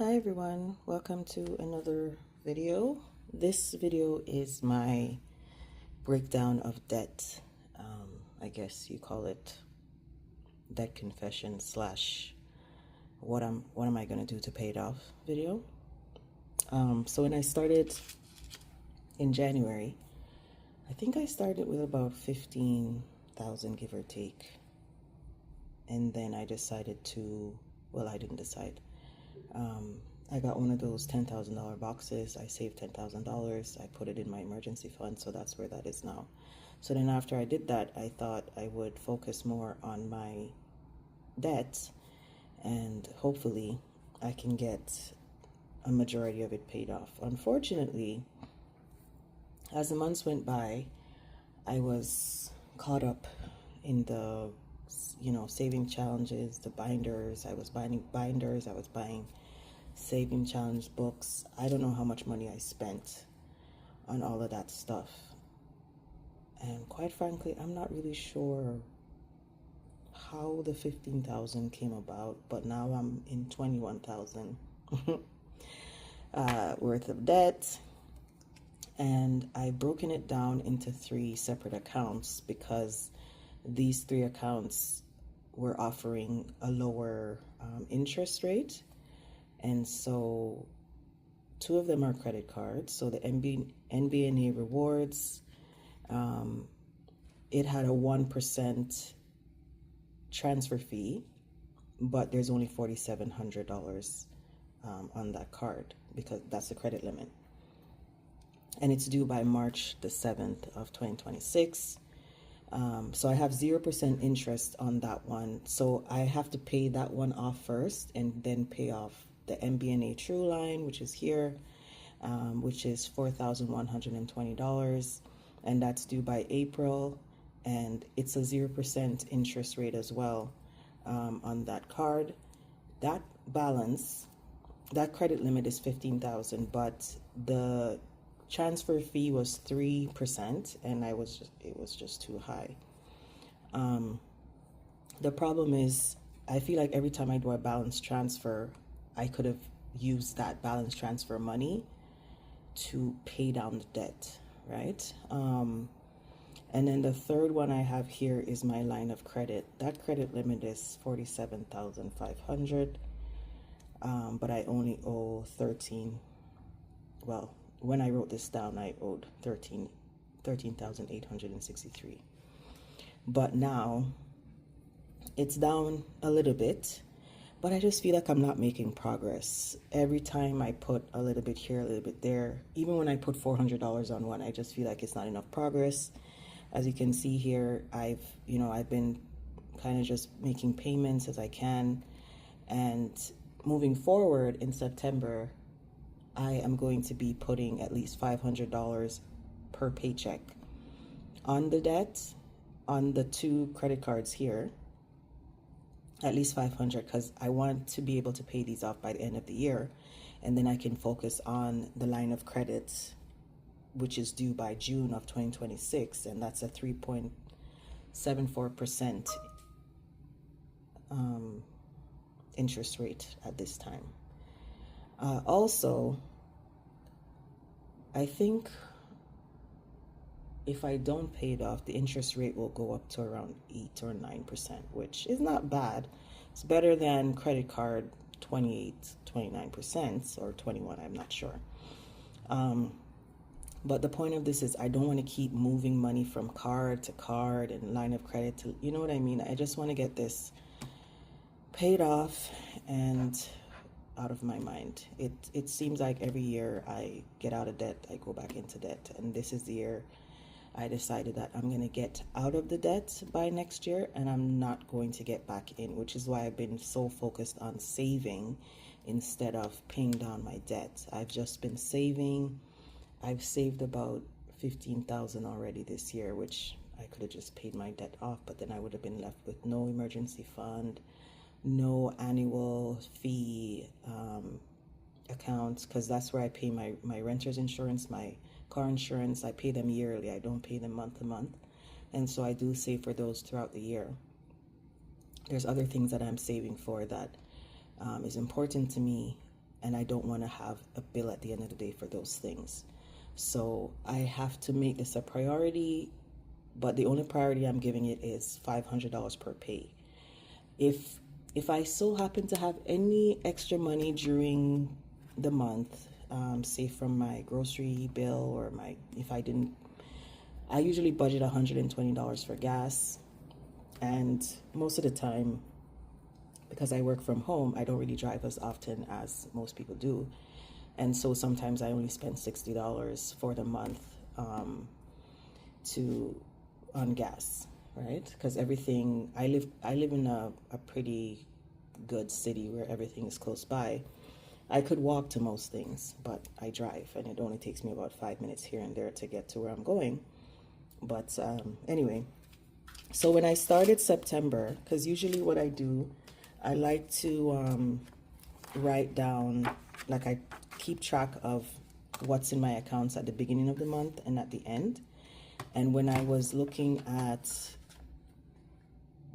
Hi everyone, welcome to another video. This video is my breakdown of debt. I guess you call it debt confession slash what am I going to do to pay it off video. So when I started in January, I think I started with about 15,000 give or take, and then I decided to, well, I didn't decide. I got one of those $10,000 boxes. I saved $10,000. I put it in my emergency fund, so that's where that is now. So then after I did that, I thought I would focus more on my debt, and hopefully I can get a majority of it paid off. Unfortunately, as the months went by, I was caught up in the saving challenges, the binders. I was buying binders. I was buying saving challenge books. I don't know how much money I spent on all of that stuff, and quite frankly, I'm not really sure how the 15,000 came about, but now I'm in 21,000 worth of debt, and I've broken it down into 3 separate accounts because these 3 accounts were offering a lower interest rate. And so 2 of them are credit cards. So the NBNA rewards, it had a 1% transfer fee, but there's only $4,700 on that card because that's the credit limit. And it's due by March the 7th of 2026. So I have 0% interest on that one. So I have to pay that one off first and then pay off the MBNA True Line, which is here, which is $4,120, and that's due by April, and it's a 0% interest rate as well on that card. That balance, that credit limit is 15,000, but the transfer fee was 3%, and it was just too high. The problem is, I feel like every time I do a balance transfer, I could have used that balance transfer money to pay down the debt, right? And then the third one I have here is my line of credit. That credit limit is $47,500, but I only owe 13. Well, when I wrote this down, I owed 13,863. But now it's down a little bit. But I just feel like I'm not making progress. Every time I put a little bit here, a little bit there, even when I put $400 on one, I just feel like it's not enough progress. As you can see here, I've been kind of just making payments as I can. And moving forward in September, I am going to be putting at least $500 per paycheck on the debt, on the 2 credit cards here. At least 500, because I want to be able to pay these off by the end of the year, and then I can focus on the line of credit, which is due by June of 2026, and that's a 3.74% interest rate at this time. Also, I think if I don't pay it off, the interest rate will go up to around 8 or 9%, which is not bad. It's better than credit card 28, 29%, or 21, I'm not sure. But the point of this is I don't want to keep moving money from card to card and line of credit to, you know what I mean? I just want to get this paid off and out of my mind. It seems like every year I get out of debt, I go back into debt, and this is the year I decided that I'm going to get out of the debt by next year, and I'm not going to get back in, which is why I've been so focused on saving instead of paying down my debt. I've just been saving. I've saved about 15,000 already this year, which I could have just paid my debt off, but then I would have been left with no emergency fund, no annual fee accounts, because that's where I pay my renter's insurance, my car insurance. I pay them yearly. I don't pay them month to month. And so I do save for those throughout the year. There's other things that I'm saving for that is important to me and I don't want to have a bill at the end of the day for those things. So I have to make this a priority, but the only priority I'm giving it is $500 per pay. If I so happen to have any extra money during the month, say from my grocery bill or if I didn't, I usually budget $120 for gas, and most of the time, because I work from home, I don't really drive as often as most people do. And so sometimes I only spend $60 for the month on gas, right? Because everything, I live in a pretty good city where everything is close by. I could walk to most things, but I drive, and it only takes me about 5 minutes here and there to get to where I'm going. But anyway, so when I started September, because usually what I do, I like to write down, like I keep track of what's in my accounts at the beginning of the month and at the end. And when I was looking at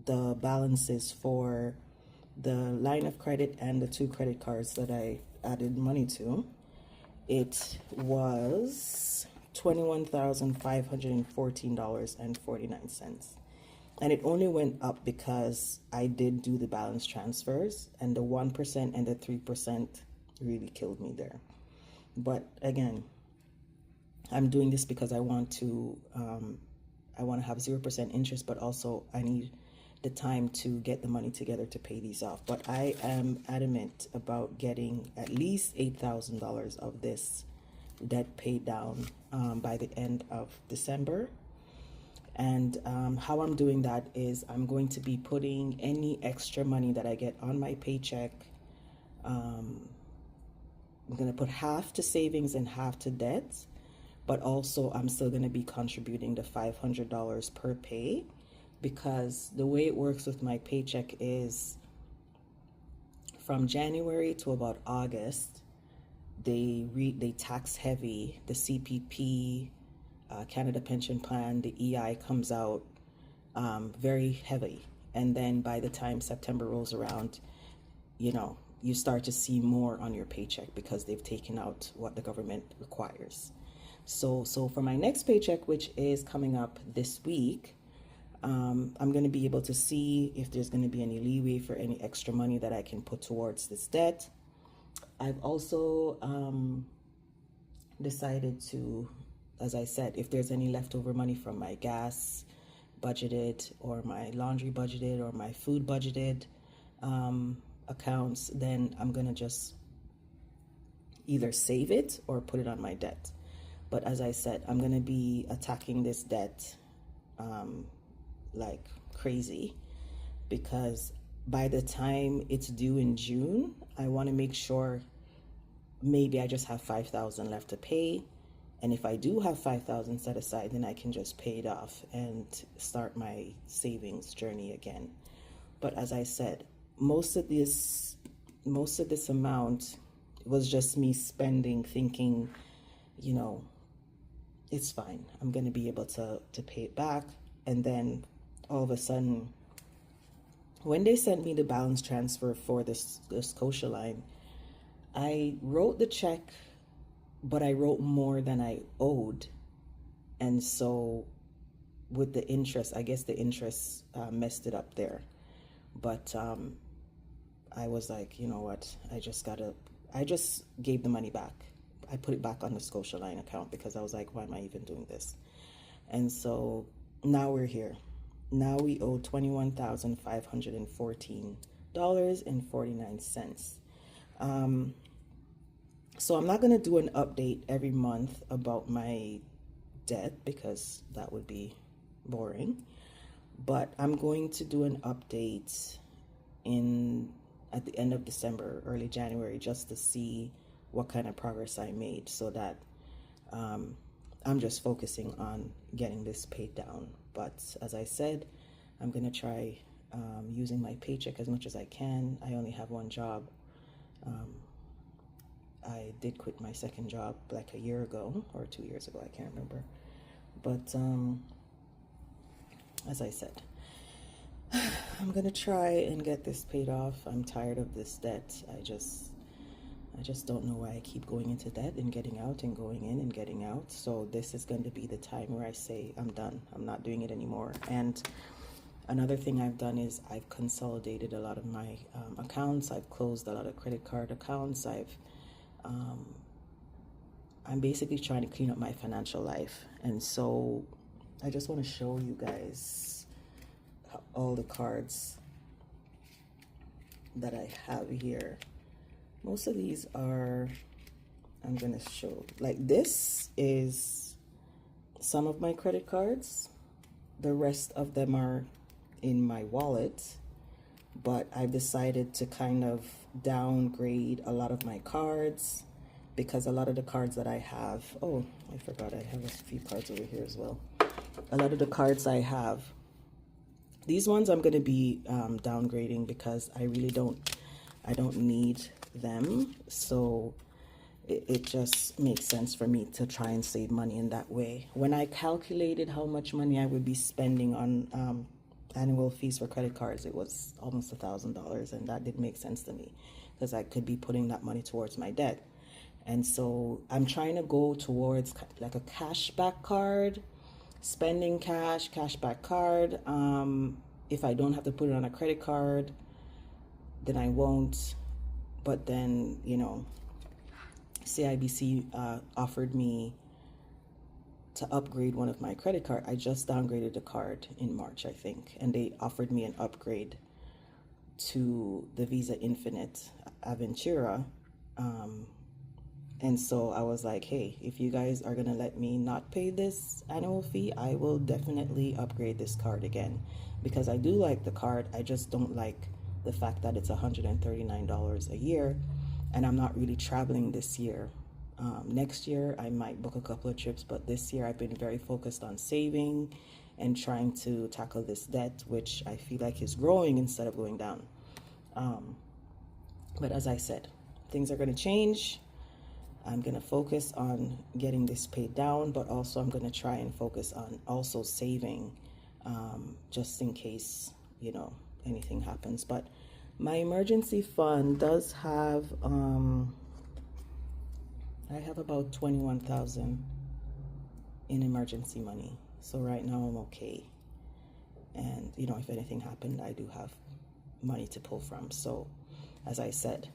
the balances for the line of credit and the 2 credit cards that I added money to, it was $21,514.49. And it only went up because I did do the balance transfers, and the 1% and the 3% really killed me there. But again, I'm doing this because I want to have 0% interest, but also I need the time to get the money together to pay these off. But I am adamant about getting at least $8,000 of this debt paid down by the end of December. And how I'm doing that is I'm going to be putting any extra money that I get on my paycheck. I'm going to put half to savings and half to debt, but also I'm still going to be contributing the $500 per pay, because the way it works with my paycheck is from January to about August, they tax heavy. The CPP, Canada Pension Plan, the EI comes out very heavy. And then by the time September rolls around, you start to see more on your paycheck because they've taken out what the government requires. So for my next paycheck, which is coming up this week, I'm going to be able to see if there's going to be any leeway for any extra money that I can put towards this debt. I've also decided to, as I said, if there's any leftover money from my gas budgeted or my laundry budgeted or my food budgeted accounts, then I'm going to just either save it or put it on my debt. But as I said, I'm going to be attacking this debt like crazy, because by the time it's due in June, I want to make sure maybe I just have $5,000 left to pay. And if I do have $5,000 set aside, then I can just pay it off and start my savings journey again. But as I said, most of this amount was just me spending, thinking, it's fine. I'm going to be able to pay it back. And then all of a sudden, when they sent me the balance transfer for the Scotia line, I wrote the check, but I wrote more than I owed. And so with the interest, I guess the interest messed it up there. But I was like, you know what, I just gave the money back. I put it back on the Scotia line account because I was like, why am I even doing this? And so now we're here. Now we owe $21,514.49. So I'm not going to do an update every month about my debt because that would be boring. But I'm going to do an update at the end of December, early January, just to see what kind of progress I made, so that I'm just focusing on getting this paid down. But as I said, I'm going to try using my paycheck as much as I can. I only have one job. I did quit my second job like a year ago or 2 years ago, I can't remember. But as I said, I'm going to try and get this paid off. I'm tired of this debt. I just don't know why I keep going into debt and getting out and going in and getting out. So this is going to be the time where I say I'm done. I'm not doing it anymore. And another thing I've done is I've consolidated a lot of my accounts. I've closed a lot of credit card accounts. I'm basically trying to clean up my financial life. And so I just want to show you guys all the cards that I have here. Most of these are, I'm going to show, like this is some of my credit cards. The rest of them are in my wallet, but I've decided to kind of downgrade a lot of my cards because a lot of the cards that I have, oh, I forgot I have a few cards over here as well. A lot of the cards I have, these ones I'm going to be downgrading because I really don't need them. So it just makes sense for me to try and save money in that way. When I calculated how much money I would be spending on annual fees for credit cards, it was almost $1,000, and that didn't make sense to me because I could be putting that money towards my debt. And so I'm trying to go towards like a cashback card, spending cash, cashback card. If I don't have to put it on a credit card, then I won't. But then, you know, CIBC offered me to upgrade one of my credit cards. I just downgraded the card in March, I think, and they offered me an upgrade to the Visa Infinite Aventura. And so I was like, hey, if you guys are going to let me not pay this annual fee, I will definitely upgrade this card again, because I do like the card. I just don't like the fact that it's $139 a year, and I'm not really traveling this year. Next year, I might book a couple of trips, but this year I've been very focused on saving and trying to tackle this debt, which I feel like is growing instead of going down. But as I said, things are going to change. I'm going to focus on getting this paid down, but also I'm going to try and focus on also saving just in case, you know, anything happens. But my emergency fund does have, I have about 21,000 in emergency money. So right now I'm okay. And, you know, if anything happened, I do have money to pull from. So as I said,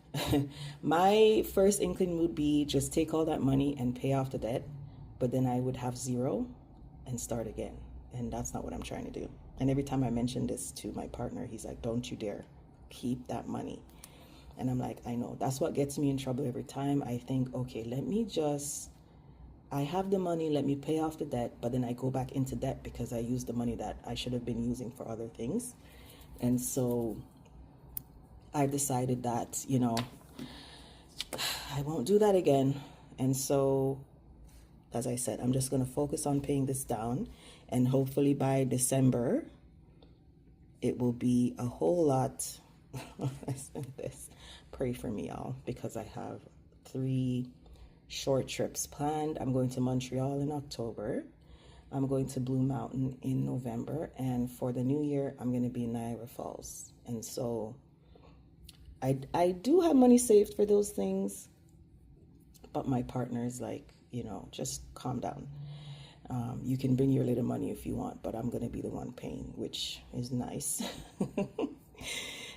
my first inkling would be just take all that money and pay off the debt, but then I would have zero and start again. And that's not what I'm trying to do. And every time I mention this to my partner, he's like, don't you dare keep that money. And I'm like, I know. That's what gets me in trouble every time. I think, okay, I have the money, let me pay off the debt, but then I go back into debt because I use the money that I should have been using for other things. And so I decided that, you know, I won't do that again. And so, as I said, I'm just going to focus on paying this down, and hopefully by December, it will be a whole lot. Pray for me, y'all, because I have 3 short trips planned. I'm going to Montreal in October. I'm going to Blue Mountain in November. And for the new year, I'm going to be in Niagara Falls. And so I do have money saved for those things, but my partner's like, you know, just calm down. You can bring your little money if you want, but I'm going to be the one paying, which is nice.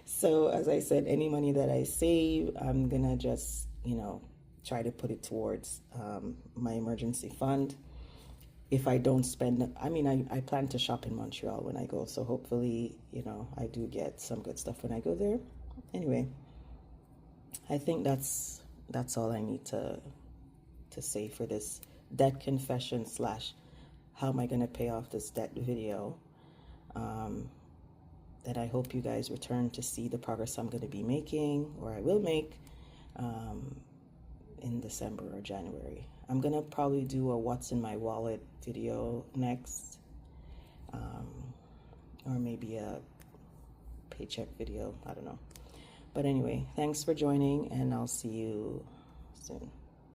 So as I said, any money that I save, I'm going to just, you know, try to put it towards my emergency fund. If I don't spend, I mean, I plan to shop in Montreal when I go. So hopefully, you know, I do get some good stuff when I go there. Anyway, I think that's all I need to say for this debt confession / how am I going to pay off this debt video. That I hope you guys return to see the progress I'm going to be making, or I will make, in December or January. I'm going to probably do a what's in my wallet video next, or maybe a paycheck video. I don't know. But anyway, thanks for joining, and I'll see you soon.